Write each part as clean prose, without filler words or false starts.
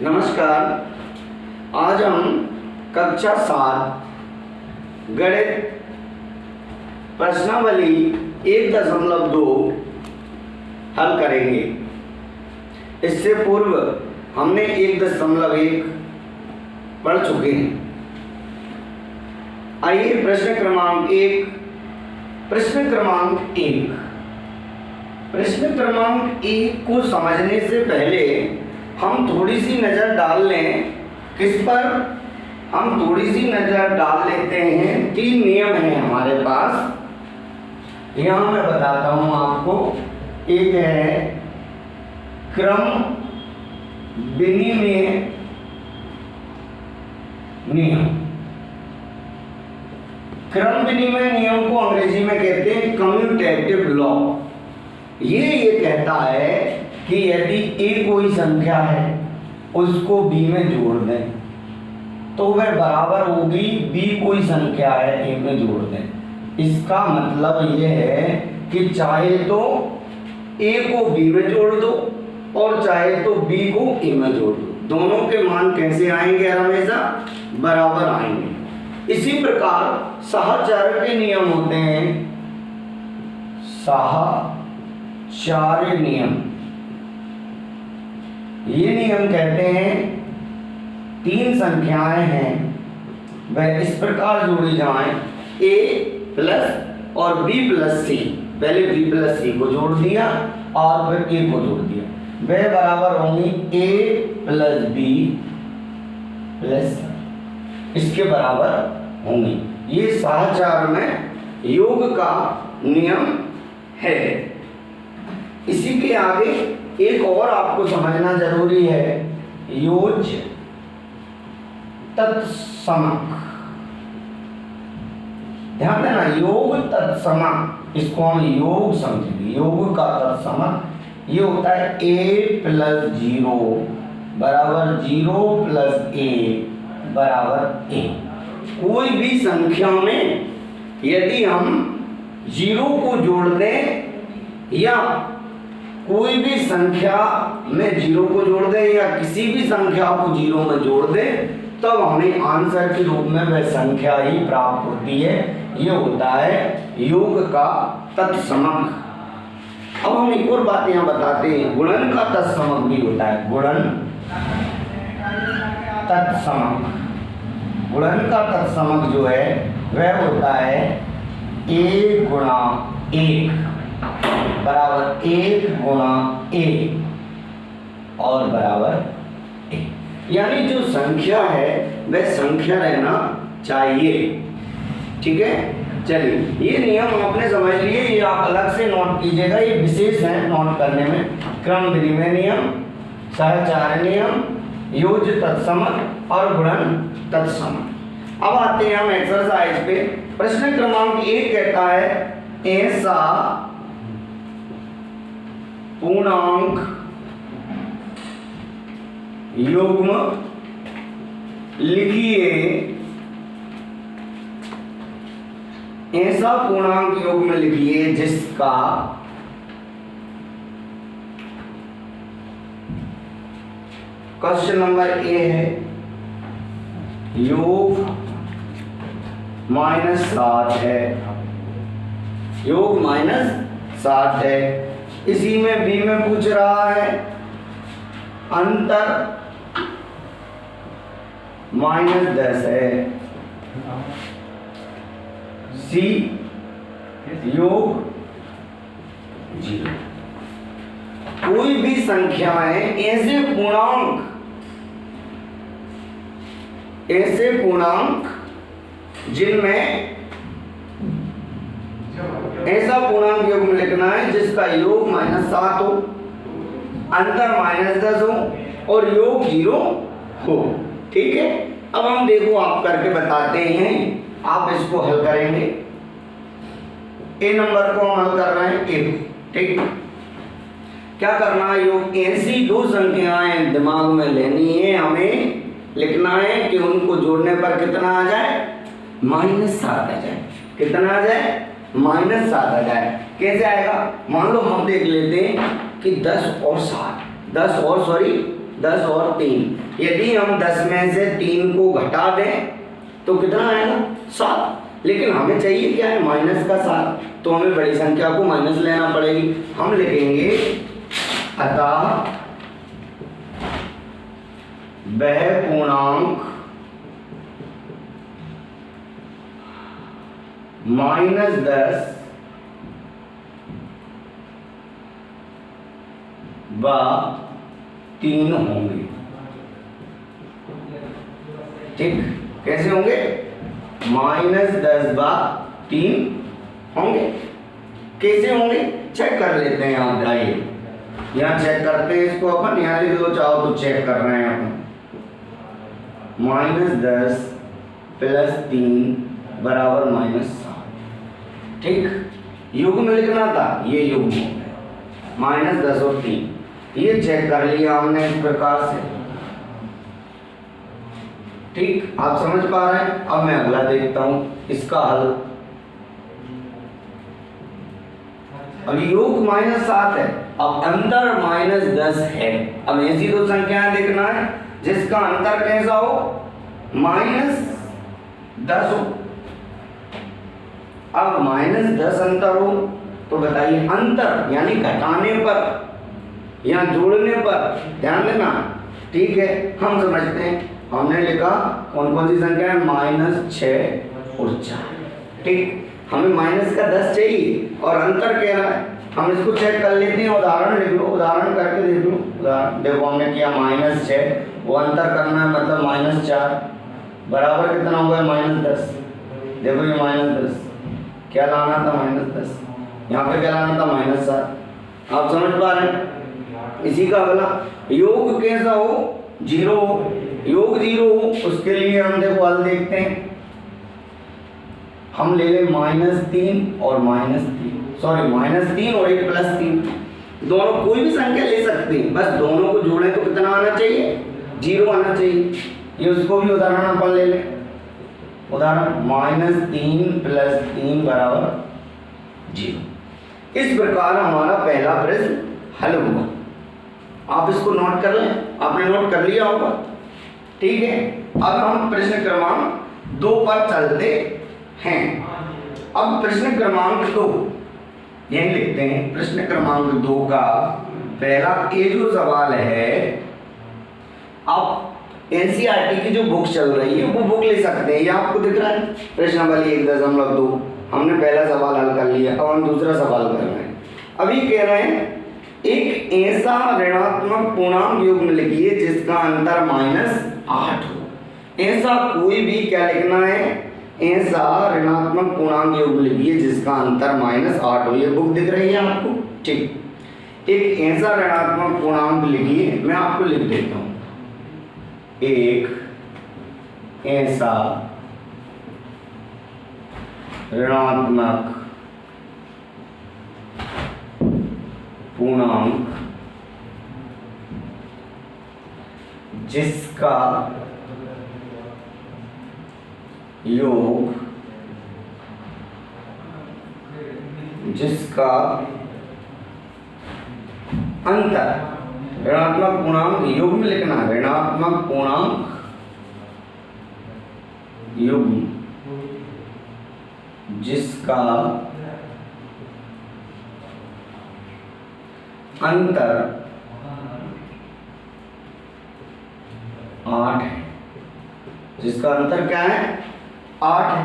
नमस्कार। आज हम कक्षा 7 गणित प्रश्नावली 1.2 हल करेंगे। इससे पूर्व हमने 1.1 पढ़ चुके हैं। आइए प्रश्न क्रमांक 1 को समझने से पहले हम थोड़ी सी नज़र डाल लें। किस पर? हम थोड़ी सी नज़र डाल लेते हैं। 3 नियम हैं हमारे पास, यहाँ मैं बताता हूँ आपको। एक है क्रम विनिमय नियम। क्रम विनिमय नियम को अंग्रेजी में कहते हैं कम्यूटेटिव लॉ। ये कहता है कि यदि a कोई संख्या है उसको b में जोड़ दें तो वह बराबर होगी b कोई संख्या है a में जोड़ दें। इसका मतलब यह है कि चाहे तो a को b में जोड़ दो और चाहे तो b को a में जोड़ दो, दोनों के मान कैसे आएंगे? हमेशा बराबर आएंगे। इसी प्रकार साहचर्य के नियम होते हैं। साहचर्य नियम, ये नियम कहते हैं 3 संख्याएं हैं वह इस प्रकार जोड़ी जाएं, a प्लस और b प्लस c। पहले b प्लस c को जोड़ दिया और फिर a को जोड़ दिया, वह बराबर होंगी a plus b plus c, इसके बराबर होंगी। ये साहचर्य में योग का नियम है। इसी के आगे एक और आपको समझना जरूरी है, योज्य तत्समक। ध्यान देना, योग तत्समक, इसको हम योग समझेंगे। योग का तत्समक ये होता है a प्लस 0 बराबर 0 प्लस a बराबर a। कोई भी संख्या में यदि हम 0 को जोड़ दें या कोई भी संख्या में 0 को जोड़ दे या किसी भी संख्या को 0 में जोड़ दे तब हमें आंसर के रूप में वह संख्या ही प्राप्त होती है। ये होता है योग का तत्समक। अब हम एक और बात यहाँ बताते हैं, गुणन का तत्समक भी होता है। गुणन तत्समक, गुणन का तत्समक जो है वह होता है a गुणा 1 बराबर 1 गुणा a और बराबर a। यानी जो संख्या है वह संख्या रहना चाहिए। ठीक है, चलिए ये नियम आपने समझ लिए, ये आप अलग से नोट कीजिएगा, ये विशेष है नोट करने में। क्रम विनिमय नियम, साहचर्य नियम, योज्य तत्समक और गुणन तत्समक। अब आते हैं हम एक्सरसाइज पे। प्रश्न क्रमांक 1 कहता है ऐसा पूर्णांक युग्म लिखिए, ऐसा पूर्णांक युग्म लिखिए जिसका क्वेश्चन नंबर ए है योग -7 है, योग -7 है। इसी में b में पूछ रहा है अंतर -10 है, c योग 0। कोई भी संख्याएं ऐसे पूर्णांक जिनमें ऐसा पूर्णांक युग्म लिखना है जिसका योग -7 हो, अंतर -10 हो और योग 0 हो। ठीक है, अब हम देखो आप करके बताते हैं, आप इसको हल करेंगे। ए नंबर को हम हल कर रहे हैं ए। ठीक, क्या करना है? योग ऐसी 2 संख्याएं दिमाग में लेनी है, हमें लिखना है कि उनको जोड़ने पर कितना आ जाए? -7 आ जाए। कितना आ जाए? -7 आ जाए। कैसे आएगा? मान लो हम देख लेते हैं कि 10 और 7, 10 और 10 और 3। यदि हम 10 में से 3 को घटा दें तो कितना आएगा 7। लेकिन हमें चाहिए क्या है माइनस का 7, तो हमें बड़ी संख्या को माइनस लेना पड़ेगी। हम लिखेंगे अतः वह पूर्णांक -10 व 3 होंगे। ठीक, कैसे होंगे? -10 व 3 होंगे। कैसे होंगे चेक कर लेते हैं। आप आइए यहाँ चेक करते हैं इसको अपन, यहाँ लिख लो चाहो तो चेक कर रहे हैं अपन। -10 + 3 बराबर -7। ठीक, युग्म लिखना था, ये युग्म हो गया -10 और 3। ये चेक कर लिया हमने इस प्रकार से। ठीक, आप समझ पा रहे हैं? अब मैं अगला देखता हूं इसका हल। अब योग -7 है, अब अंतर -10 है। अब ऐसी दो संख्याएं देखना है जिसका अंतर कैसा हो -10 हो। अब -10 अंतर हो तो बताइए अंतर यानी घटाने पर या जोड़ने पर ध्यान देना। ठीक है, हम समझते हैं। हमने लिखा कौन कौन सी संख्या है -6 और 4। ठीक, हमें -10 चाहिए और अंतर कह रहा है। हम इसको चेक कर लेते हैं। उदाहरण लिख लो, उदाहरण करके देख लो। उदाहरण देखो, हमने किया -6, वो अंतर करना है मतलब -4 बराबर कितना होगा -10। देखो ये -10 क्या लाना था -10, यहाँ पे क्या लाना था -7। आप समझ पा रहे हैं? इसी का अगला योग कैसा हो 0 हो। योग 0 हो उसके लिए हम देखो हल देखते हैं। हम ले लें -3 और -3 और 1 + 3। दोनों कोई भी संख्या ले सकते हैं, बस दोनों को जोड़ें तो कितना आना चाहिए 0 आना चाहिए। ये उसको भी उदाहरण अपन ले लें। उदाहरण -3 + 3 बराबर 0। इस प्रकार हमारा पहला प्रश्न हल हुआ। आप इसको नोट कर लें, आपने नोट कर लिया होगा। ठीक है, अब हम प्रश्न क्रमांक 2 पर चलते हैं। अब प्रश्न क्रमांक 2 यही लिखते हैं। प्रश्न क्रमांक 2 का पहला ये जो सवाल है, आप एनसीईआरटी की जो बुक चल रही है वो बुक ले सकते हैं। ये आपको दिख रहा है प्रश्नावली 1.2। हमने पहला सवाल हल कर लिया, अब हम दूसरा सवाल कर रहे हैं। अभी कह रहे हैं एक ऐसा ऋणात्मक पूर्णांक युग्म लिखिए जिसका अंतर -8 हो। ऐसा कोई भी क्या लिखना है, ऐसा ऋणात्मक पूर्णांक युग्म लिखिए जिसका अंतर -8 हो। ये बुक दिख रही है आपको? ठीक, एक ऐसा ऋणात्मक पूर्णांक लिखिए, मैं आपको लिख देता हूं। एक ऐसा ऋणात्मक पूर्णांक जिसका योग जिसका अंतर ऋणात्मक पूर्णांक युग्म लिखना, ऋणात्मक पूर्णांक युग्म जिसका अंतर 8 है। जिसका अंतर क्या है 8 है।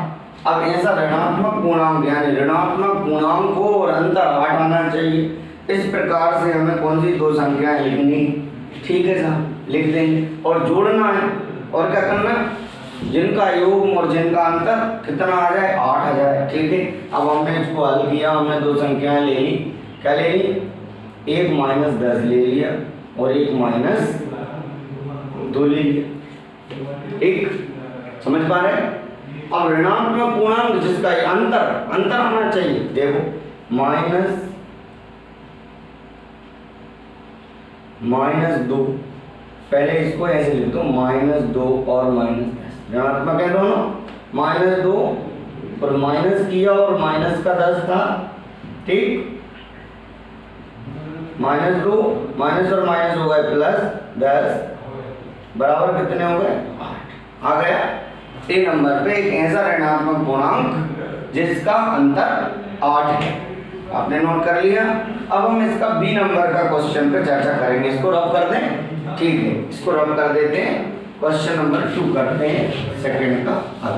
अब ऐसा ऋणात्मक पूर्णांक यानी ऋणात्मक पूर्णांक हो और अंतर 8 आना चाहिए। इस प्रकार से हमें कौन सी दो संख्याएं लिखनी, ठीक है साहब, लिख देंगे और जोड़ना है। और क्या करना है, जिनका योग और जिनका अंतर कितना आ जाए 8 आ जाए। ठीक है, अब हमने इसको हल किया, हमने दो संख्याएं ले ली। क्या ले ली, एक -10 ले लिया और एक -2 ले लिया। एक समझ पा रहे हैं? अब ऋणात्मक पूर्णांक जिसका अंतर आना चाहिए। देखो -2, पहले इसको ऐसे लिख दो -2 और -10, ऋणात्मक है दोनों। -2 और माइनस किया और माइनस का 10 था। ठीक, -2 माइनस और माइनस हो गए प्लस 10 बराबर कितने हो गए 8 आ गया। ए नंबर पे एक ऐसा ऋणात्मक पूर्णांक जिसका अंतर 8 है, आपने नोट कर लिया। अब हम इसका बी नंबर का क्वेश्चन पे चर्चा करेंगे। इसको रब कर दें, ठीक है, इसको रब कर देते हैं। क्वेश्चन नंबर 2 करते हैं सेकंड का हल।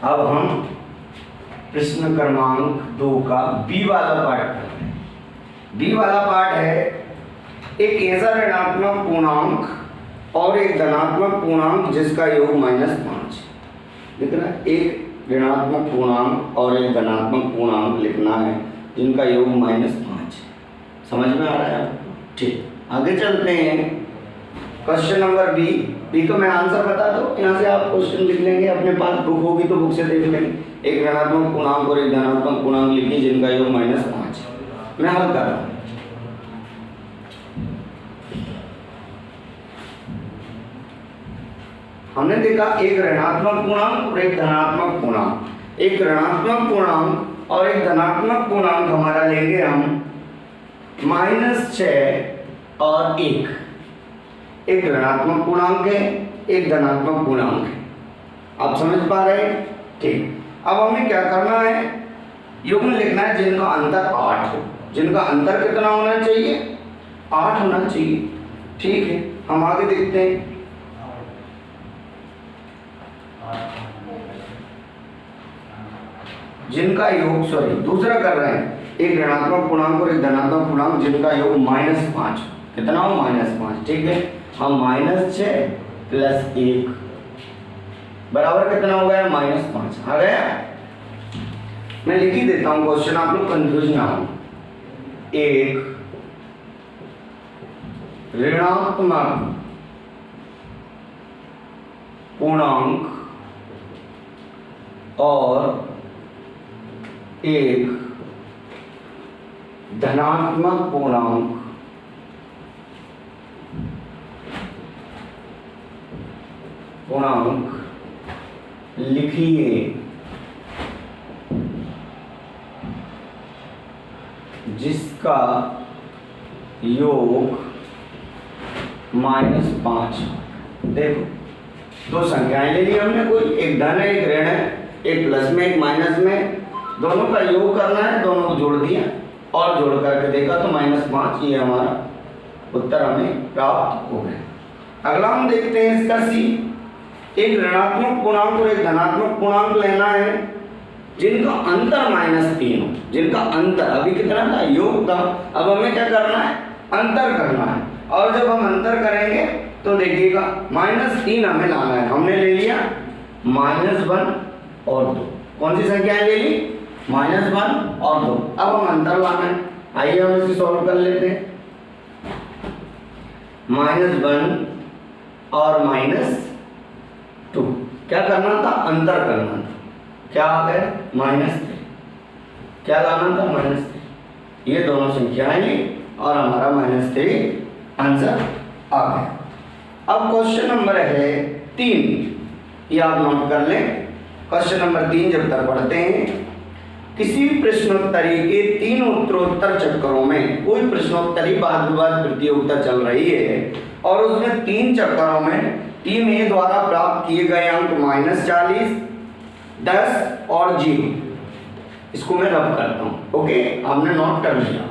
अब हम प्रश्न क्रमांक 2 का बी वाला पार्ट करते हैं। बी वाला पार्ट है एक ऐसा ऋणात्मक पूर्णांक और एक धनात्मक पूर्णांक जिसका योग -5। लिखना एक ऋणात्मक पूर्णांक और एक धनात्मक पूर्णांक लिखना है जिनका योग -5। समझ में आ रहा है आपको? ठीक, आगे चलते हैं। क्वेश्चन नंबर बी को मैं आंसर बता दो, यहाँ से आप क्वेश्चन लिख लेंगे, अपने पास बुक होगी तो बुक से देख लेंगे। एक ऋणात्मक पूर्णांक और एक धनात्मक पूर्णांक लिखिए जिनका योग -5। मैं हल कर रहा हूँ। हमने देखा एक ऋणात्मक पूर्णांक और एक धनात्मक पूर्णांक। एक ऋणात्मक पूर्णांक और एक धनात्मक पूर्णांक हमारा लेंगे हम -6 और 1। एक ऋणात्मक पूर्णांक है, एक धनात्मक पूर्णांक है। आप समझ पा रहे हैं? ठीक, अब हमें क्या करना है, युग्म लिखना है जिनका अंतर 8 हो। जिनका अंतर कितना होना चाहिए? 8 होना चाहिए। ठीक है, हम आगे देखते हैं। जिनका योग, सॉरी दूसरा कर रहे हैं, एक ऋणात्मक पूर्णांक और एक धनात्मक पूर्णांक जिनका योग -5। कितना हो? -5। ठीक है, हम -6 + 1 बराबर कितना हो गया? -5 आ गया। मैं लिख ही देता हूं क्वेश्चन, आप लोग कंफ्यूज ना हो। एक ऋणात्मक पूर्णांक और एक धनात्मक पूर्णांक लिखिए जिसका योग -5। देखो, दो संख्याएं ले ली हमने, कोई एक धन है एक ऋण है, एक प्लस में एक माइनस में, दोनों का योग करना है, दोनों को जोड़ दिया और जोड़ करके देखा तो -5, ये हमारा उत्तर हमें प्राप्त हो गया। अगला हम देखते हैं इसका सी। एक ऋणात्मक पूर्णांक और एक धनात्मक पूर्णांक लेना है जिनका अंतर -3 हो। जिनका अंतर अभी कितना था? योग था। अब हमें क्या करना है? अंतर करना है। और जब हम अंतर करेंगे तो देखिएगा -3 हमें लाना है। हमने ले लिया -1 और 2। कौन सी संख्याएं ले ली? -1 और 2। अब हम अंतर लाना है। आइए हम इसे सॉल्व कर लेते हैं। -1 और -2 क्या करना था? अंतर करना था। क्या आ गया? -3। क्या लाना था? -3। ये दोनों संख्याएं ली और हमारा -3 आंसर आ गया। अब क्वेश्चन नंबर है 3, ये आप नोट कर लें। क्वेश्चन नंबर 3 जब तक पढ़ते हैं, किसी प्रश्नोत्तरी के 3 उत्तरोत्तर चक्करों में, कोई प्रश्नोत्तरी वाद विवाद प्रतियोगिता चल रही है और उसमें 3 चक्करों में टीम ए द्वारा प्राप्त किए गए अंक -40, 10 और 0। इसको मैं रब करता हूं। ओके, आपने नोट कर लिया।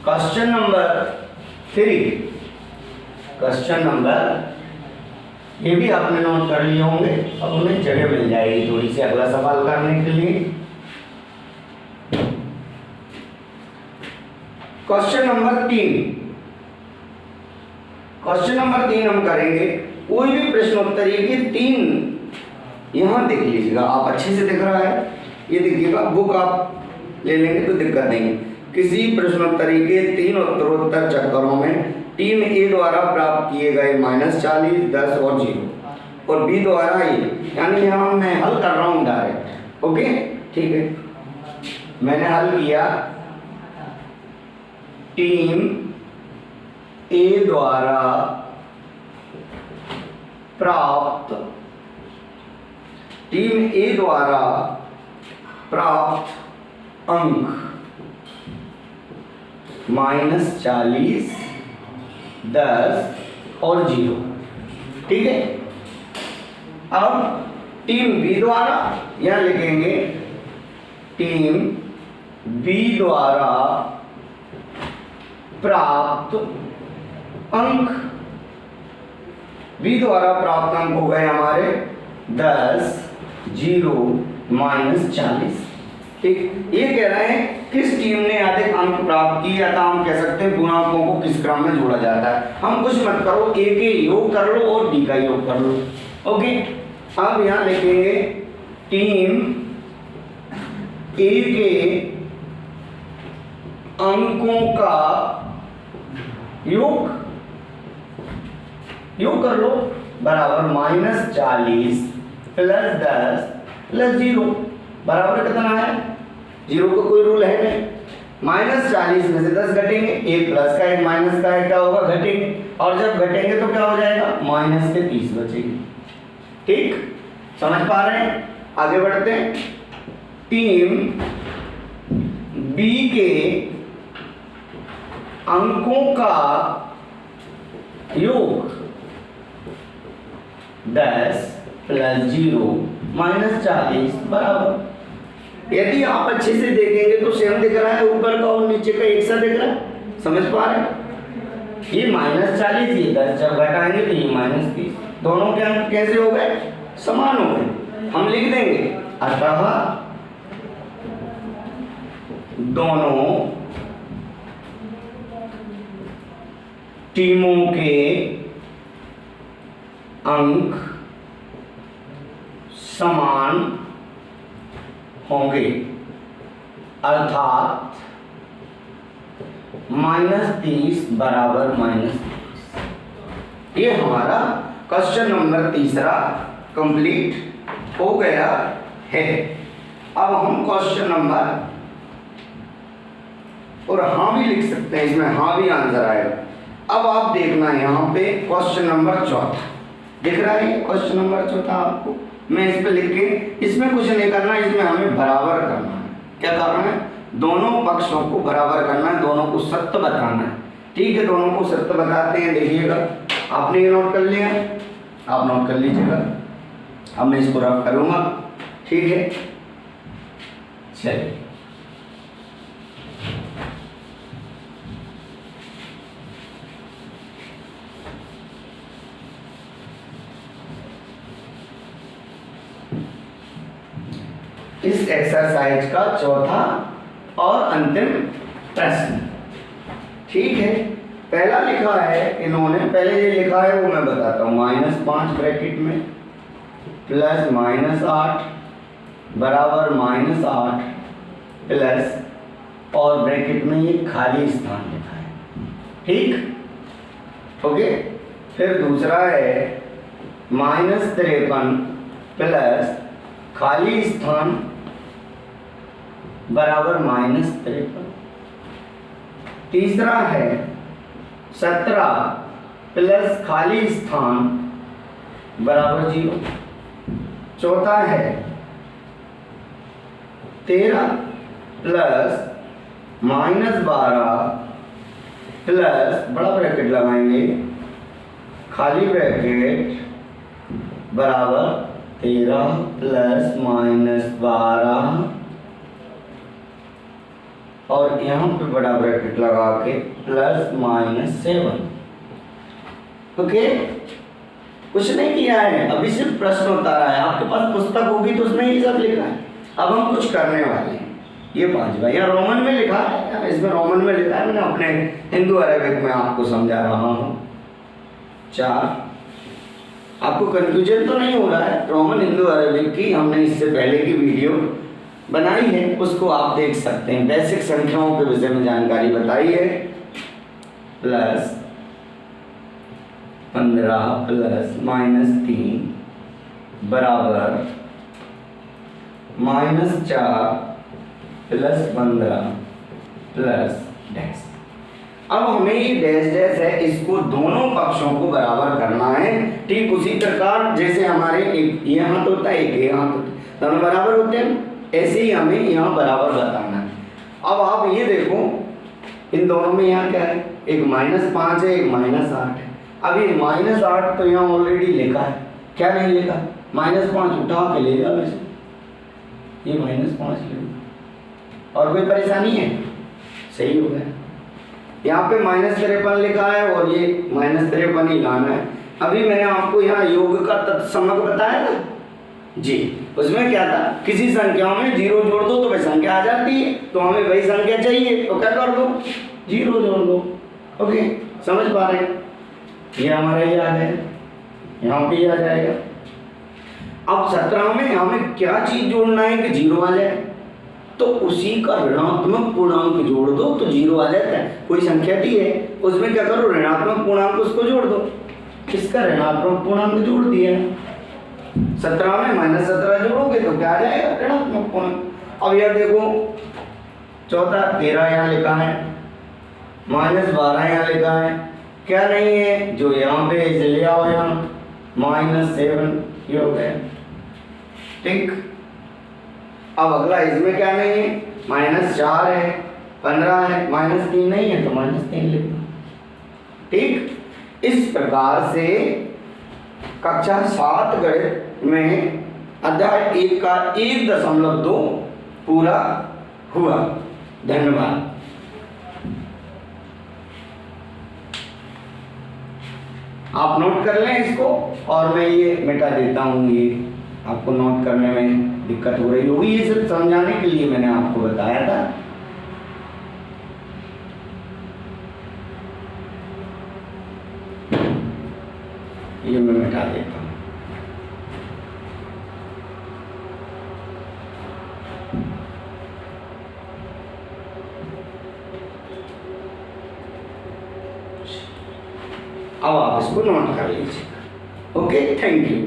क्वेश्चन नंबर 3, क्वेश्चन नंबर, ये भी आपने नोट कर लिए होंगे। अब उन्हें जगह मिल जाएगी थोड़ी सी अगला सवाल करने के लिए। क्वेश्चन नंबर 3, क्वेश्चन नंबर 3 हम करेंगे। कोई भी प्रश्नोत्तरी के 3, यहां देख लीजिएगा, आप अच्छे से दिख रहा है, ये देखिएगा, बुक आप ले लेंगे तो दिक्कत नहीं है। किसी प्रश्नोत्तरी के 3 उत्तरोत्तर चक्करों में टीम ए द्वारा प्राप्त किए गए -40, 10 और 0 और बी द्वारा ये, यानी यहाँ मैं हल कर रहा हूँ डायरेक्ट। ओके, ठीक है, मैंने हल किया। टीम ए द्वारा प्राप्त टीम ए द्वारा प्राप्त अंक -40, 10 और 0। ठीक है। अब टीम बी द्वारा, यहां लिखेंगे टीम बी द्वारा प्राप्त अंक, बी द्वारा प्राप्त अंक हो गए हमारे 10, 0, -40। ठीक, ये कह रहे हैं किस टीम ने अधिक अंक प्राप्त किया था। हम कह सकते हैं गुणांकों को किस क्रम में जोड़ा जाता है। हम कुछ मत करो, ए के योग कर लो और डी का योग कर लो। ओके, अब यहां लिखेंगे टीम ए के अंकों का योग कर लो बराबर -40 + 10 + 0 बराबर कितना है? 0 का कोई रूल है नहीं। -40 में से 10 घटेंगे, एक प्लस का एक माइनस का एक क्या होगा? घटेंगे। और जब घटेंगे तो क्या हो जाएगा? -30 बचेगी। ठीक, समझ पा रहे हैं? आगे बढ़ते हैं। टीम बी के अंकों का योग 10 + 0 -40 बराबर, यदि आप अच्छे से देखेंगे तो सेम दिख रहा है, ऊपर का और नीचे का एक सा दिख रहा है। समझ पा रहे हैं? ये -40, ये 10 जब घटाएंगे तो ये -30, दोनों के अंक कैसे हो गए? समान हो गए। हम लिख देंगे अतः दोनों टीमों के अंक समान होंगे, अर्थात -30 बराबर -30। ये हमारा क्वेश्चन नंबर 3 कंप्लीट हो गया है। अब हम क्वेश्चन नंबर, और हाँ भी लिख सकते हैं, इसमें हाँ भी आंसर आएगा। अब आप देखना यहाँ पे क्वेश्चन नंबर 4 दिख रहा है। क्वेश्चन नंबर 4 आपको मैं इस पे लिख के, इसमें कुछ नहीं करना, इसमें हमें बराबर करना है। क्या करना है? दोनों पक्षों को बराबर करना है, दोनों को सत्य बताना है। ठीक है, दोनों को सत्य बताते हैं। देखिएगा, आपने ये नोट कर लिया, आप नोट कर लीजिएगा। अब मैं इसको रफ करूंगा। ठीक है, चलिए। इस एक्सरसाइज का चौथा और अंतिम प्रश्न। ठीक है, पहला लिखा है इन्होंने, पहले ये लिखा है वो मैं बताता हूँ। -5 ब्रैकेट में प्लस -8 बराबर -8 प्लस, और ब्रैकेट में ये खाली स्थान लिखा है। ठीक, ओके। फिर दूसरा है -53 प्लस खाली स्थान बराबर -53। तीसरा है 17 प्लस खाली स्थान बराबर 0। चौथा है 13 प्लस -12 प्लस, बड़ा ब्रैकेट लगाएंगे, खाली ब्रैकेट बराबर 13 प्लस -12, और यहाँ पे बड़ा ब्रैकेट लगा के प्लस -7। ओके, कुछ नहीं किया है, अभी सिर्फ प्रश्न उतारा है। आपके पास पुस्तक होगी तो उसमें ये सब लिखा है। अब हम कुछ करने वाले हैं। ये 5 भाई यहाँ रोमन में लिखा है, इसमें रोमन में लिखा है, मैंने अपने हिंदू अरेबिक में आपको समझा रहा हूँ। 4, आपको कंफ्यूजन तो नहीं हो रहा है? रोमन हिंदू अरेबिक की हमने इससे पहले की वीडियो बनाई है, उसको आप देख सकते हैं। बेसिक संख्याओं के विषय में जानकारी बताई है। प्लस 15 प्लस -3 बराबर -4 प्लस 15 प्लस डैश। अब हमें ये डैश डैश है, इसको दोनों पक्षों को बराबर करना है। ठीक उसी प्रकार जैसे हमारे एक ये हाथ होता है, एक ये हाथ होता है। दोनों बराबर होते हैं, ऐसे ही हमें यहाँ बराबर बताना है। अब आप ये देखो इन दोनों में यहाँ क्या है, एक -5 है, एक -8 है। अब ये -8 तो यहाँ ऑलरेडी लिखा है, क्या नहीं लिखा, -5 उठा के ले जाओ वैसे, ये -5 ले लो और कोई परेशानी है, सही हो गया। यहाँ पे -53 लिखा है और ये -53 ही लाना है। अभी मैंने आपको यहाँ योग का तत्समक बताया था जी, उसमें क्या था, किसी संख्याओं में 0 जोड़ दो तो वही संख्या आ जाती है, तो हमें वही संख्या चाहिए तो क्या कर दो, 0 जोड़ दो। ओके, समझ पा रहे हैं, ये हमारा ये आ गया, यहाँ पे आ जाएगा। अब 17 में हमें क्या चीज जोड़ना है कि 0 आ जाए, तो उसी का ऋणात्मक पूर्णांक जोड़ दो तो 0 आ जाता है। कोई संख्या दी है उसमें क्या करो, ऋणात्मक पूर्णांक उसको जोड़ दो, किसका ऋणात्मक पूर्णांक जोड़ दिया, 17 में -17 जोड़ोगे तो क्या आ जाएगा, ऋणात्मक पूर्णांक। अब यह देखो चौथा 13 यहाँ लिखा है, -12 यहाँ लिखा है, क्या नहीं है जो यहाँ पे इसे ले आओ, यहाँ -7 ये हो गया, ठीक। अब अगला इसमें क्या नहीं है, -4 है, 15 है, -3 नहीं है तो -3 लिख दो, ठीक। इस प्रकार से कक्षा 7 गणित में अध्याय 1 का 1.2 पूरा हुआ। धन्यवाद। आप नोट कर लें इसको और मैं ये मिटा देता हूँ, ये आपको नोट करने में दिक्कत हो रही होगी, ये सिर्फ समझाने के लिए मैंने आपको बताया था। ये मैं मिटा देता हूँ। अब आप इसको नोट कर लीजिए। Okay, thank you.